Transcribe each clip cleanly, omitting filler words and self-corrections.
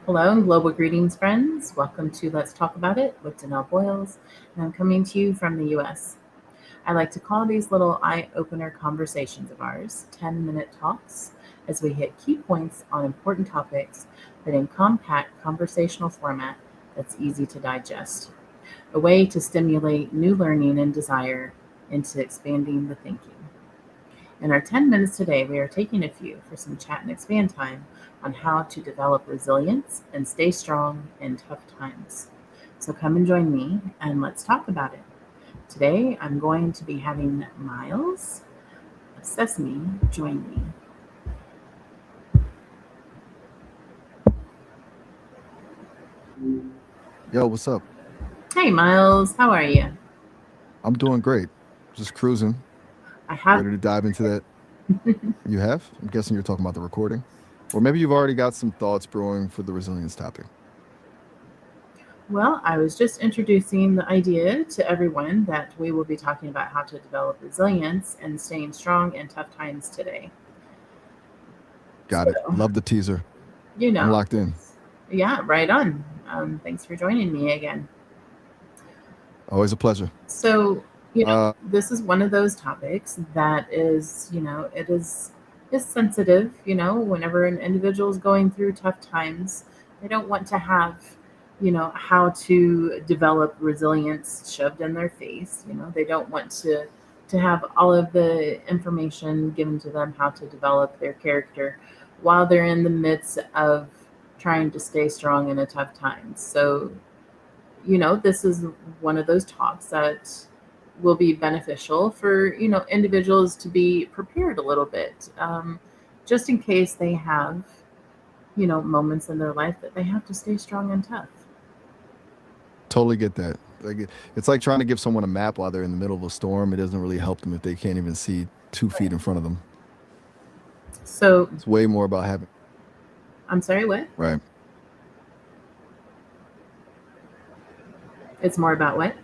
Hello and global greetings, friends. Welcome to Let's Talk About It with Danelle Boyles, and I'm coming to you from the US. I like to call these little eye opener conversations of ours 10-minute talks as we hit key points on important topics, but in compact conversational format that's easy to digest. A way to stimulate new learning and desire into expanding the thinking. In our 10 minutes today, we are taking a few for some chat and expand time on how to develop resilience and stay strong in tough times. So come and join me and let's talk about it. Today, I'm going to be having Miles of Sesame join me. Yo, what's up? Hey, Miles, how are you? I'm doing great. Just cruising, I have, ready to dive into that. You have? I'm guessing you're talking about the recording. Or maybe you've already got some thoughts brewing for the resilience topic. well, I was just introducing the idea to everyone that we will be talking about how to develop resilience and staying strong in tough times today. Got it. So, Love the teaser. you I'm know, locked in. yeah, right on. Thanks for joining me again. Always a pleasure. So, Uh, this is one of those topics that is, it is sensitive, whenever an individual is going through tough times, they don't want to have, how to develop resilience shoved in their face. They don't want to have all of the information given to them how to develop their character while they're in the midst of trying to stay strong in a tough time. So, this is one of those talks that will be beneficial for, individuals to be prepared a little bit, just in case they have, moments in their life that they have to stay strong and tough. totally get that. It's like trying to give someone a map while they're in the middle of a storm. It doesn't really help them if they can't even see 2 feet in front of them. So, It's way more about having, I'm sorry, what? right? It's more about what?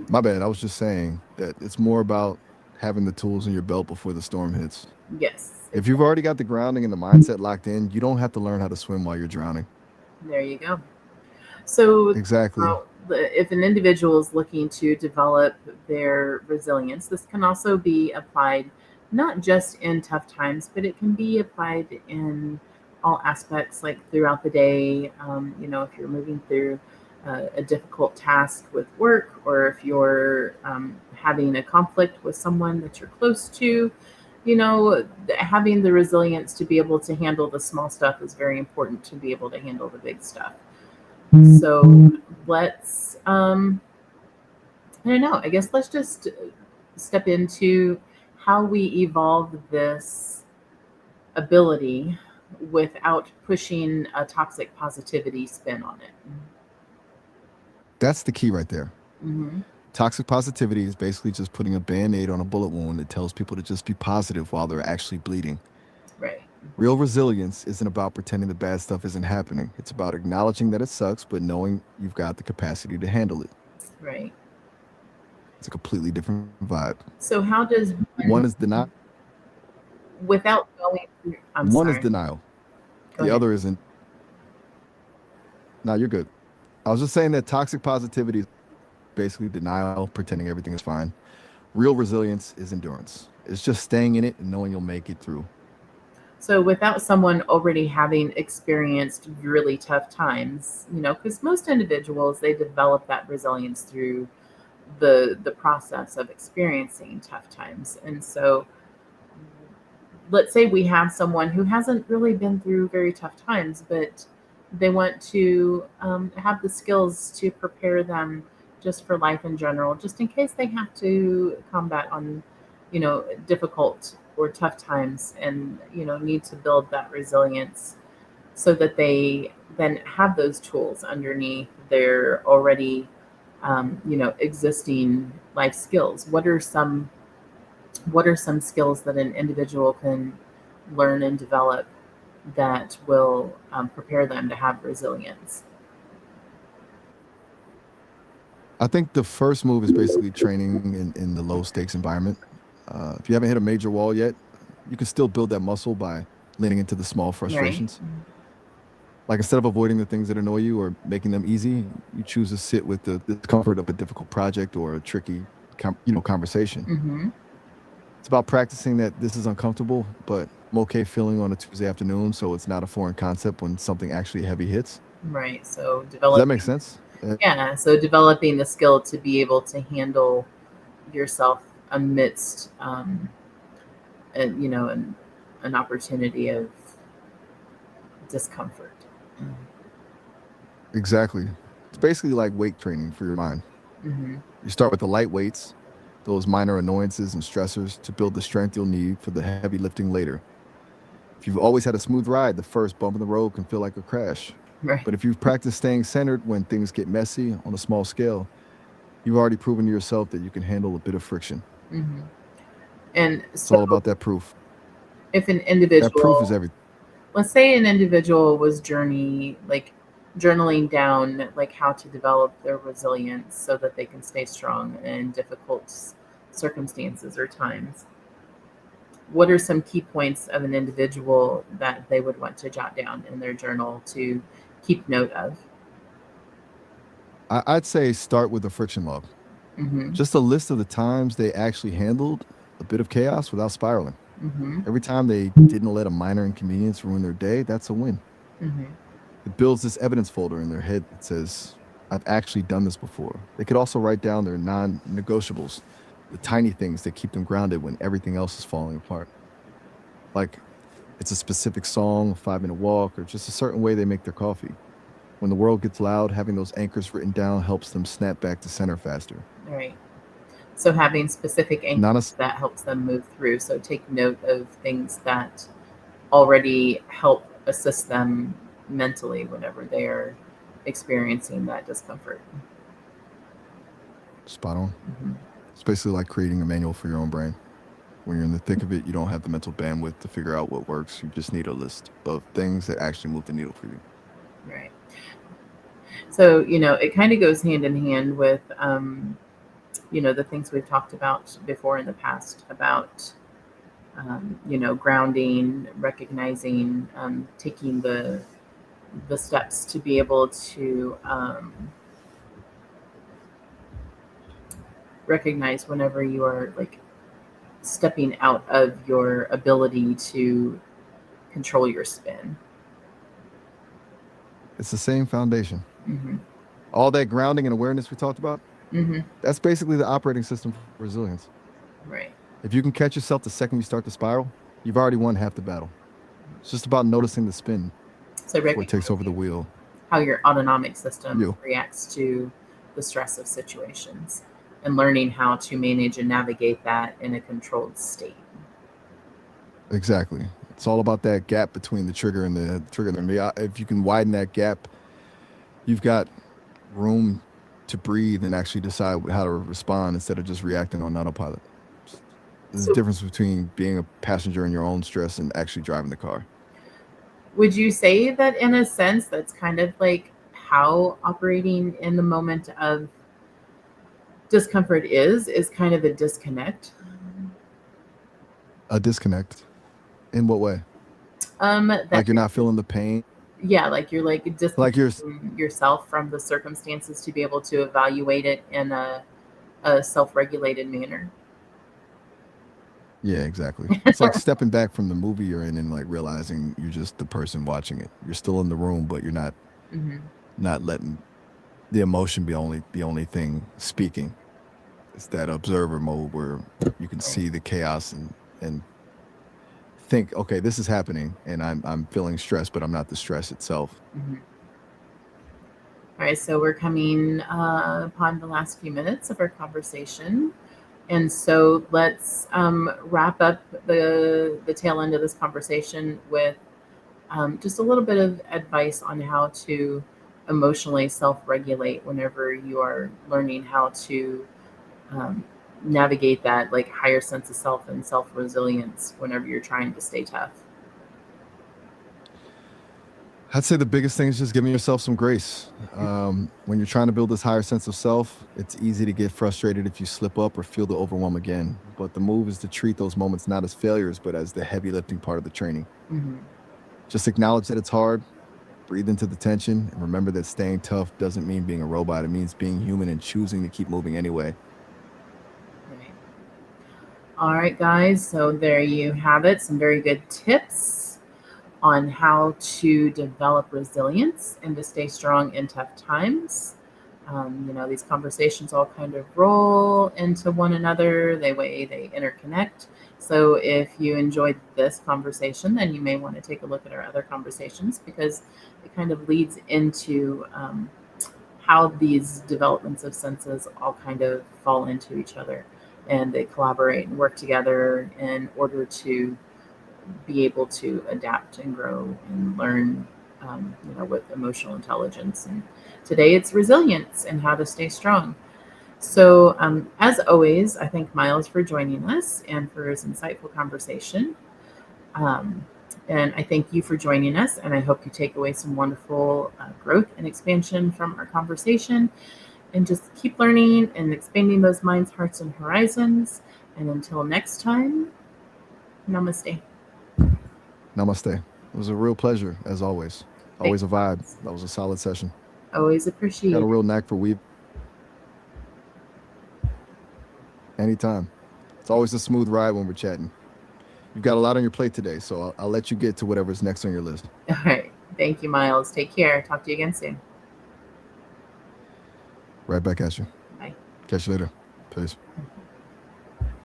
My bad. I was just saying that it's more about having the tools in your belt before the storm hits. Yes, If you've already got the grounding and the mindset locked in, you don't have to learn how to swim while you're drowning. there you go. So, Exactly. if an individual is looking to develop their resilience, this can also be applied not just in tough times, but it can be applied in all aspects, like throughout the day. If you're moving through a difficult task with work, or if you're having a conflict with someone that you're close to, having the resilience to be able to handle the small stuff is very important to be able to handle the big stuff. So let's, I don't know, I guess let's just step into how we evolve this ability without pushing a toxic positivity spin on it. That's the key right there. Hmm. Toxic positivity is basically just putting a band aid on a bullet wound that tells people to just be positive while they're actually bleeding. Right, Real resilience isn't about pretending the bad stuff isn't happening. It's about acknowledging that it sucks, but knowing you've got the capacity to handle it. right. It's a completely different vibe. So, how does One one, is denial. without going through, I'm One is sorry, denial. go The ahead. other isn't. Now you're good. I was just saying that toxic positivity is basically denial, pretending everything is fine. Real resilience is endurance. It's just staying in it and knowing you'll make it through. So, without someone already having experienced really tough times, because most individuals they develop that resilience through the process of experiencing tough times. And so, let's say we have someone who hasn't really been through very tough times, but they want to have the skills to prepare them just for life in general, just in case they have to combat on, difficult or tough times, and need to build that resilience so that they then have those tools underneath their already, existing life skills. What are some skills that an individual can learn and develop that will prepare them to have resilience? I think the first move is basically training in the low stakes environment. If you haven't hit a major wall yet, you can still build that muscle by leaning into the small Right. frustrations. Like instead of avoiding the things that annoy you or making them easy, you choose to sit with the discomfort of a difficult project or a tricky, conversation. Mm-hmm. It's about practicing that this is uncomfortable, but I'm okay feeling on a Tuesday afternoon, so it's not a foreign concept when something actually heavy hits. Right. So Does that make developing, sense? yeah. So developing the skill to be able to handle yourself amidst, an opportunity of discomfort. Exactly. It's basically like weight training for your mind. Mm-hmm. You start with the light weights, those minor annoyances and stressors to build the strength you'll need for the heavy lifting later. If you've always had a smooth ride, the first bump in the road can feel like a crash. Right. But if you've practiced staying centered when things get messy on a small scale, you've already proven to yourself that you can handle a bit of friction. Mm-hmm. And It's so, all about that proof. if an That proof is individual, everything. let's say an individual was journaling down like how to develop their resilience so that they can stay strong in difficult circumstances or times, what are some key points of an individual that they would want to jot down in their journal to keep note of? I'd say start with a friction log. Mm-hmm. Just a list of the times they actually handled a bit of chaos without spiraling. Mm-hmm. Every time they didn't let a minor inconvenience ruin their day, that's a win. Mm-hmm. It builds this evidence folder in their head that says, I've actually done this before. They could also write down their non negotiables, the tiny things that keep them grounded when everything else is falling apart. Like it's a specific song, a 5 minute walk, or just a certain way they make their coffee. When the world gets loud, having those anchors written down helps them snap back to center faster. Right. So having specific Not anchors as that helps them move through. So take note of things that already help assist them mentally whenever they are experiencing that discomfort. spot on. Hmm. It's basically like creating a manual for your own brain. When you're in the thick of it, you don't have the mental bandwidth to figure out what works. You just need a list of things that actually move the needle for you. Right. So, it kind of goes hand in hand with, the things we've talked about before in the past about, grounding, recognizing, taking the steps to be able to recognize whenever you are like stepping out of your ability to control your spin. It's the same foundation. Hmm. All that grounding and awareness we talked about, Hmm. that's basically the operating system for resilience. Right. If you can catch yourself the second you start to spiral, you've already won half the battle. It's just about noticing the spin So before it takes over the recognizing wheel. how your autonomic system You. reacts to the stress of situations and learning how to manage and navigate that in a controlled state. Exactly. It's all about that gap between the trigger and the trigger. If you can widen that gap, you've got room to breathe and actually decide how to respond instead of just reacting on autopilot. There's a So, difference between being a passenger in your own stress and actually driving the car. would you say that in a sense that's kind of like how operating in the moment of discomfort is kind of a disconnect? A disconnect. In what way? That Like you're not feeling the pain. Yeah, like you're like Like you're. disconnecting yourself from the circumstances to be able to evaluate it in a self-regulated manner. Yeah, exactly. It's like stepping back from the movie you're in and like realizing you're just the person watching it. You're still in the room, but you're Hmm. not letting the emotion be the only thing speaking. It's that observer mode where you can Right. see the chaos and think, okay, this is happening, and I'm feeling stress, but I'm not the stress itself. Hmm. All right, so we're coming upon the last few minutes of our conversation, and so let's wrap up the tail end of this conversation with just a little bit of advice on how to emotionally self-regulate whenever you are learning how to um, navigate that like higher sense of self and self-resilience whenever you're trying to stay tough. I'd say the biggest thing is just giving yourself some grace. When you're trying to build this higher sense of self, it's easy to get frustrated if you slip up or feel the overwhelm again. But the move is to treat those moments not as failures, but as the heavy lifting part of the training. Hmm. Just acknowledge that it's hard, Breathe into the tension and remember that staying tough doesn't mean being a robot. It means being human and choosing to keep moving anyway. Right. All right, guys. So there you have it. Some very good tips on how to develop resilience and to stay strong in tough times. These conversations all kind of roll into one another, they interconnect. So if you enjoyed this conversation, then you may want to take a look at our other conversations because it kind of leads into how these developments of senses all kind of fall into each other and they collaborate and work together in order to be able to adapt and grow and learn, with emotional intelligence. And today it's resilience and how to stay strong. So, as always, I thank Miles for joining us and for his insightful conversation. Um, and I thank you for joining us. And I hope you take away some wonderful growth and expansion from our conversation. And just keep learning and expanding those minds, hearts, and horizons. And until next time, namaste. Namaste. It was a real pleasure, as always. Always a vibe. Thanks. That was a solid session. Always Got a appreciate it. real knack for weaving. Anytime. It's always a smooth ride when we're chatting. You've got a lot on your plate today, so I'll let you get to whatever's next on your list. All right. Thank you, Miles. Take care. Talk to you again soon. Right back at you. Bye. Catch you later. Peace.